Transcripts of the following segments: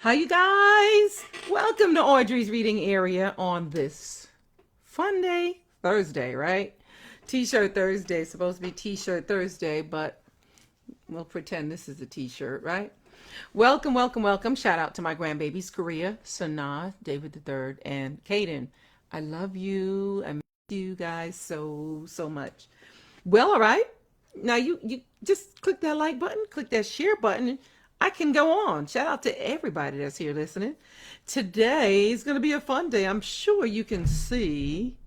Hi, you guys. Welcome to Audrey's reading area on this fun day, Thursday, right? T-shirt Thursday, supposed to be T-shirt Thursday, but we'll pretend this is a T-shirt, right? Welcome, welcome, welcome. Shout out to my grandbabies, Korea, Sanaa, David the Third, and Kaden. I love you. I miss you guys so much. Well, all right. Now you just click that like button, click that share button. I can go on. Shout out to everybody that's here listening. Today is going to be a fun day. I'm sure you can see.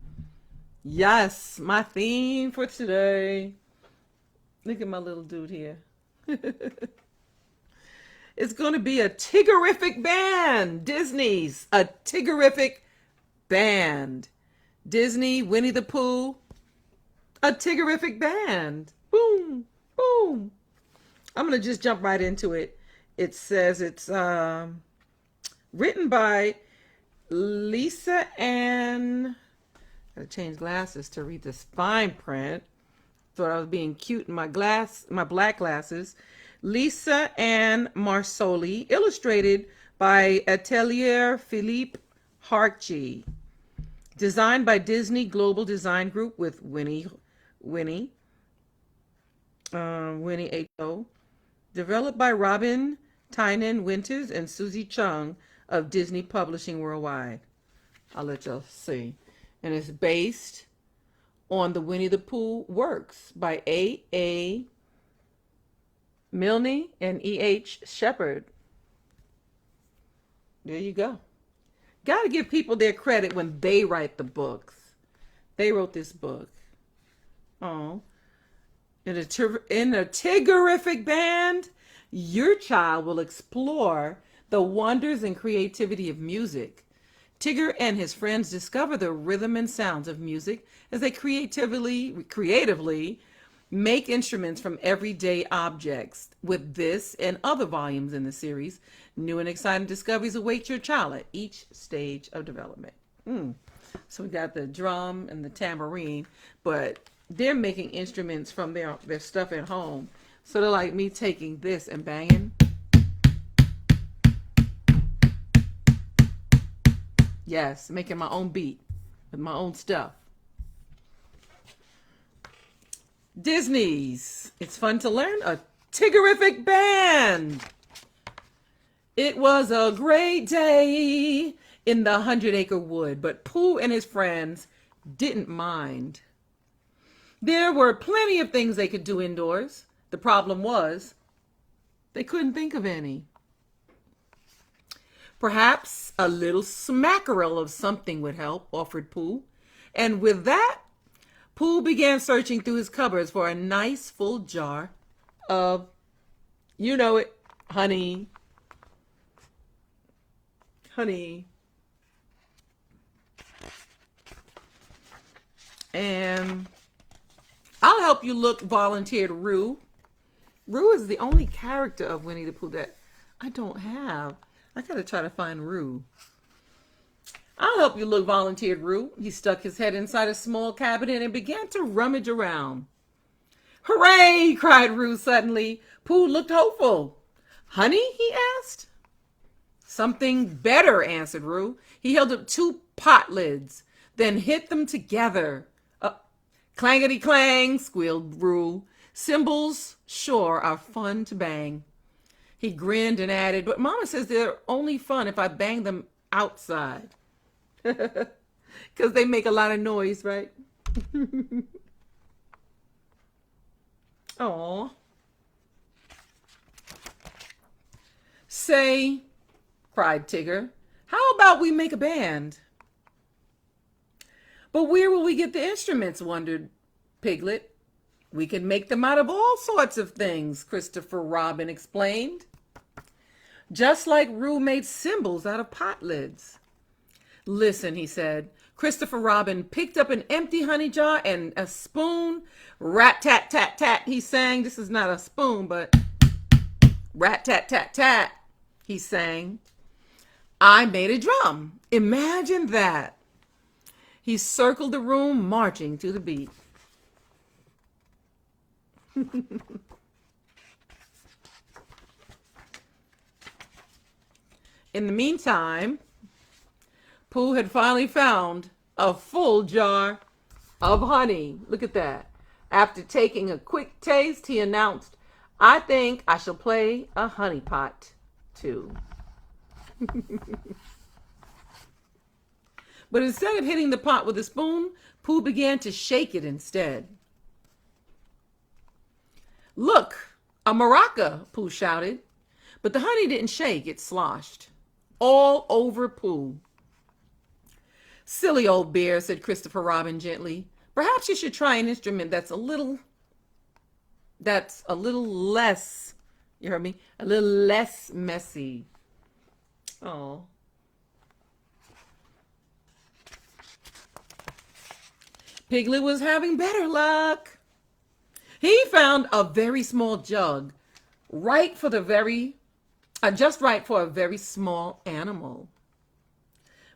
Yes, my theme for today. Look at my little dude here. It's going to be a Tiggerific band. Disney's a Tiggerific band. Disney, Winnie the Pooh, a Tiggerific band. Boom, boom. I'm going to just jump right into it. It says it's written by Lisa Ann. Gotta change glasses to read this fine print. Thought I was being cute in my black glasses. Lisa Ann Marsoli, illustrated by Atelier Philippe Harchy. Designed by Disney Global Design Group with Winnie H.O. Developed by Robin Tynan Winters and Susie Chung of Disney Publishing Worldwide. I'll let y'all see. And it's based on the Winnie the Pooh works by A. Milne and E.H. Shepard. There you go. Got to give people their credit when they write the books. They wrote this book. Oh. In a Tiggerific band, your child will explore the wonders and creativity of music. Tigger and his friends discover the rhythm and sounds of music as they creatively make instruments from everyday objects. With this and other volumes in the series, new and exciting discoveries await your child at each stage of development. So we got the drum and the tambourine, but they're making instruments from their stuff at home. So they're like me taking this and banging. Yes, making my own beat with my own stuff. Disney's It's Fun to Learn, a Tiggerific band. It was a great day in the 100-acre wood, but Pooh and his friends didn't mind. There were plenty of things they could do indoors. The problem was, they couldn't think of any. Perhaps a little smackerel of something would help, offered Pooh. And with that, Pooh began searching through his cupboards for a nice full jar of, you know it, honey. Honey. And I'll help you look, volunteered Rue. Rue is the only character of Winnie the Pooh that I don't have. I gotta try to find Rue. I'll help you look, volunteered Rue. He stuck his head inside a small cabinet and began to rummage around. Hooray! Cried Rue suddenly. Pooh looked hopeful. Honey? He asked. Something better, answered Rue. He held up 2 pot lids, then hit them together. Clangety clang, squealed Rue. Cymbals, sure, are fun to bang. He grinned and added, but Mama says they're only fun if I bang them outside. Because they make a lot of noise, right? Aw. Say, cried Tigger, how about we make a band? But where will we get the instruments, wondered Piglet. We can make them out of all sorts of things, Christopher Robin explained. Just like Rue made cymbals out of pot lids. Listen, he said. Christopher Robin picked up an empty honey jar and a spoon. Rat-tat-tat-tat, he sang. This is not a spoon, but rat-tat-tat-tat, he sang. I made a drum. Imagine that. He circled the room, marching to the beat. In the meantime, Pooh had finally found a full jar of honey. Look at that. After taking a quick taste, he announced, "I think I shall play a honey pot too." But instead of hitting the pot with a spoon, Pooh began to shake it instead. "Look, a maraca," Pooh shouted. But the honey didn't shake, it sloshed all over Pooh. "Silly old bear," said Christopher Robin gently. "Perhaps you should try an instrument that's a little less, you heard me, a little less messy." Oh. Piglet was having better luck. He found a very small jug, just right for a very small animal.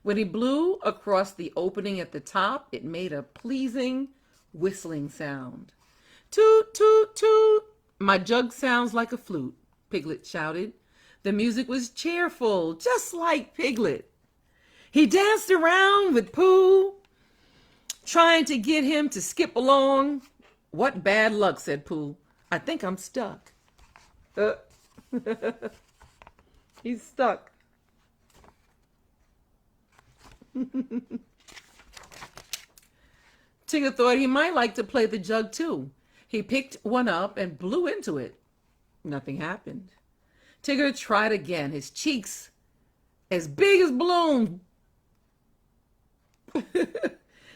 When he blew across the opening at the top, it made a pleasing whistling sound. "Toot, toot, toot. My jug sounds like a flute," Piglet shouted. The music was cheerful, just like Piglet. He danced around with Pooh, trying to get him to skip along. "What bad luck," said Pooh. "I think I'm stuck." He's stuck. Tigger thought he might like to play the jug too. He picked one up and blew into it. Nothing happened. Tigger tried again, his cheeks as big as balloons.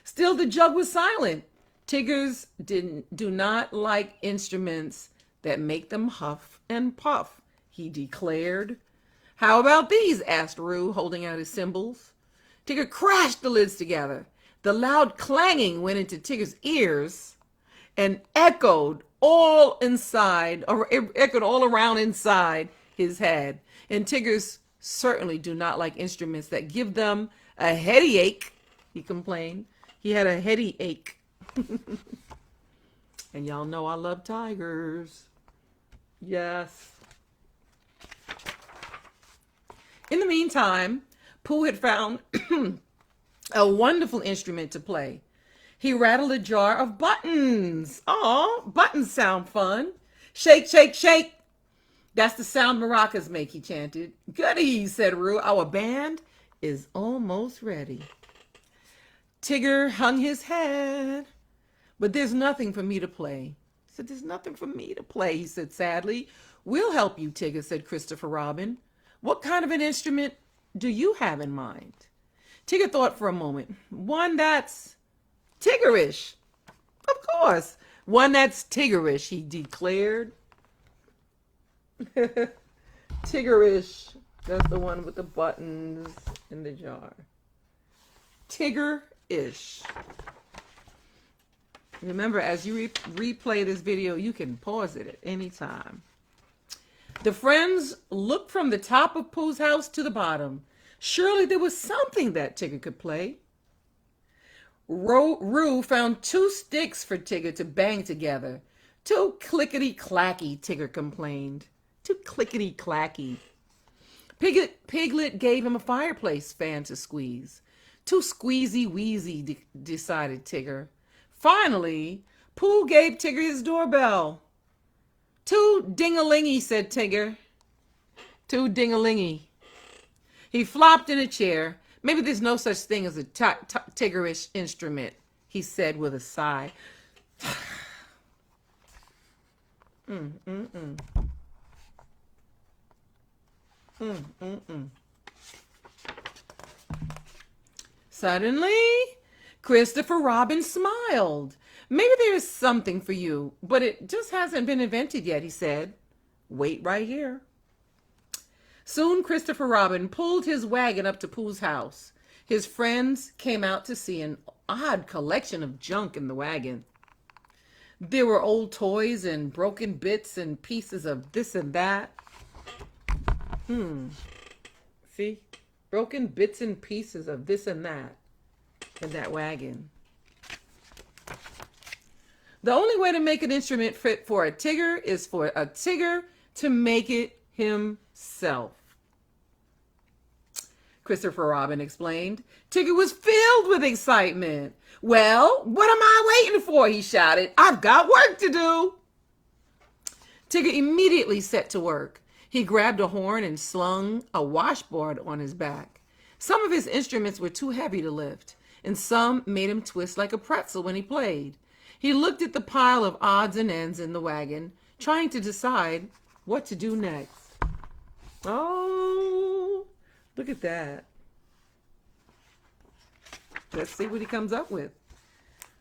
Still the jug was silent. Tiggers do not like instruments that make them huff and puff, he declared. "How about these?" asked Roo, holding out his cymbals. Tigger crashed the lids together. The loud clanging went into Tigger's ears and echoed all around inside his head. And Tiggers certainly do not like instruments that give them a headache, he complained. He had a headache. And y'all know I love tigers. Yes. In the meantime, Pooh had found a wonderful instrument to play. He rattled a jar of buttons. Oh, buttons sound fun. "Shake, shake, shake. That's the sound maracas make," he chanted. "Goody," said Roo. "Our band is almost ready." Tigger hung his head. "But there's nothing for me to play." He said, "There's nothing for me to play," he said sadly. "We'll help you, Tigger," said Christopher Robin. "What kind of an instrument do you have in mind?" Tigger thought for a moment. "One that's Tiggerish." "Of course. One that's Tiggerish," he declared. Tiggerish. That's the one with the buttons in the jar. Tiggerish. Remember, as you replay this video, you can pause it at any time. The friends looked from the top of Pooh's house to the bottom. Surely there was something that Tigger could play. Roo found 2 sticks for Tigger to bang together. "Too clickety-clacky," Tigger complained. "Too clickety-clacky." Piglet gave him a fireplace fan to squeeze. "Too squeezy-wheezy," decided Tigger. Finally, Pooh gave Tigger his doorbell. "Too ding-a-lingy," said Tigger. "Too ding-a-lingy." He flopped in a chair. "Maybe there's no such thing as a Tiggerish instrument," he said with a sigh. Suddenly, Christopher Robin smiled. "Maybe there is something for you, but it just hasn't been invented yet," he said. "Wait right here." Soon Christopher Robin pulled his wagon up to Pooh's house. His friends came out to see an odd collection of junk in the wagon. There were old toys and broken bits and pieces of this and that. See? Broken bits and pieces of this and that in that wagon. The only way to make an instrument fit for a Tigger is for a Tigger to make it himself. Christopher Robin explained. Tigger was filled with excitement. Well, what am I waiting for? He shouted. I've got work to do. Tigger immediately set to work. He grabbed a horn and slung a washboard on his back. Some of his instruments were too heavy to lift, and some made him twist like a pretzel when he played. He looked at the pile of odds and ends in the wagon, trying to decide what to do next. Oh, look at that. Let's see what he comes up with.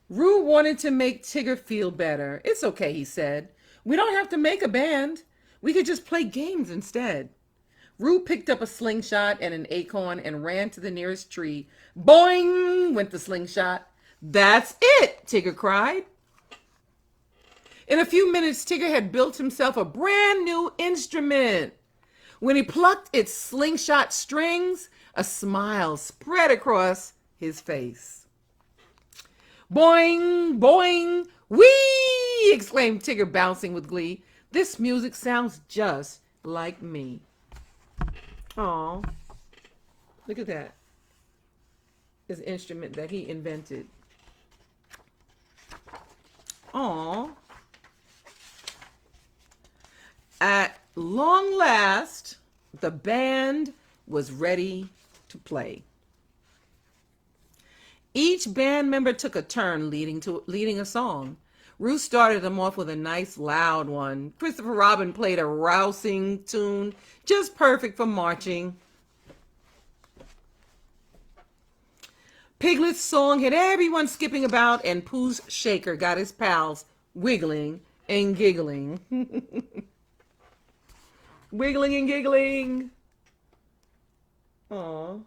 Rue wanted to make Tigger feel better. It's okay, he said. We don't have to make a band. We could just play games instead. Rue picked up a slingshot and an acorn and ran to the nearest tree. Boing went the slingshot. That's it, Tigger cried. In a few minutes, Tigger had built himself a brand new instrument. When he plucked its slingshot strings, a smile spread across his face. Boing, boing, whee! Exclaimed Tigger, bouncing with glee. This music sounds just like me. Aw, look at that. His instrument that he invented. Aw. At long last, the band was ready to play. Each band member took a turn leading a song. Ruth started them off with a nice loud one. Christopher Robin played a rousing tune, just perfect for marching. Piglet's song had everyone skipping about, and Pooh's shaker got his pals wiggling and giggling. Wiggling and giggling. Aww.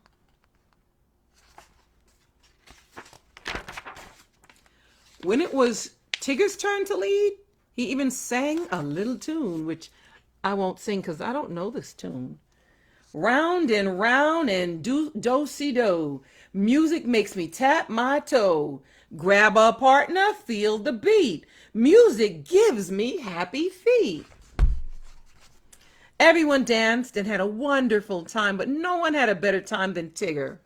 When it was Tigger's turn to lead, he even sang a little tune, which I won't sing because I don't know this tune. Round and do-si-do. Music makes me tap my toe. Grab a partner, feel the beat. Music gives me happy feet. Everyone danced and had a wonderful time, but no one had a better time than Tigger,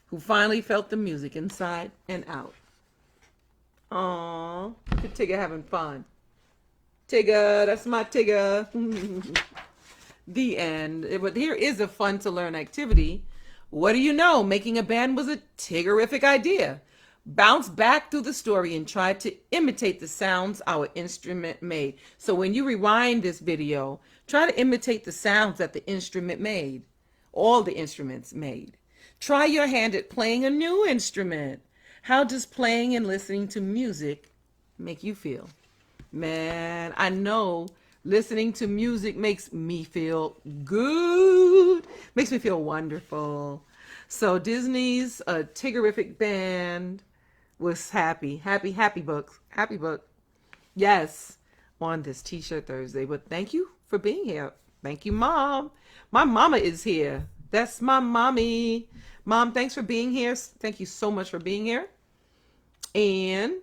who finally felt the music inside and out. Aww, look at Tigger having fun. Tigger, that's my Tigger. The end. But here is a fun to learn activity. What do you know? Making a band was a Tiggerific idea. Bounce back through the story and try to imitate the sounds our instrument made. So when you rewind this video, try to imitate the sounds that the instrument made. All the instruments made. Try your hand at playing a new instrument. How does playing and listening to music make you feel? Man, I know listening to music makes me feel good. Makes me feel wonderful. So Disney's Tiggerific band was happy book. Yes, on this T-shirt Thursday. But thank you for being here. Thank you, Mom. My mama is here. That's my mommy. Mom, thanks for being here. Thank you so much for being here. And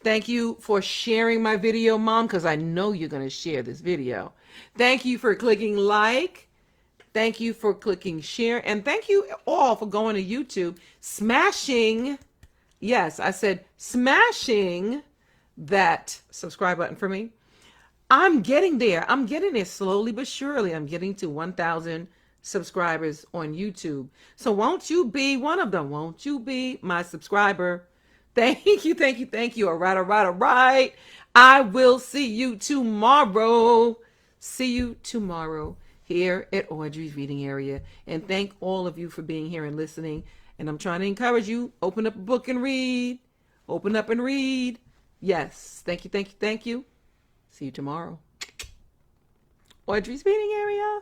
thank you for sharing my video, Mom, because I know you're going to share this video. Thank you for clicking like. Thank you for clicking share. And thank you all for going to YouTube, smashing, yes, I said smashing that subscribe button for me. I'm getting there. I'm getting there slowly but surely. I'm getting to 1,000 subscribers on YouTube. So won't you be one of them? Won't you be my subscriber? Thank you, thank you, thank you. All right. I will see you tomorrow. See you tomorrow here at Audrey's Reading Area. And thank all of you for being here and listening. And I'm trying to encourage you, open up a book and read. Open up and read. Yes. Thank you, thank you, thank you. See you tomorrow. Audrey's Reading Area.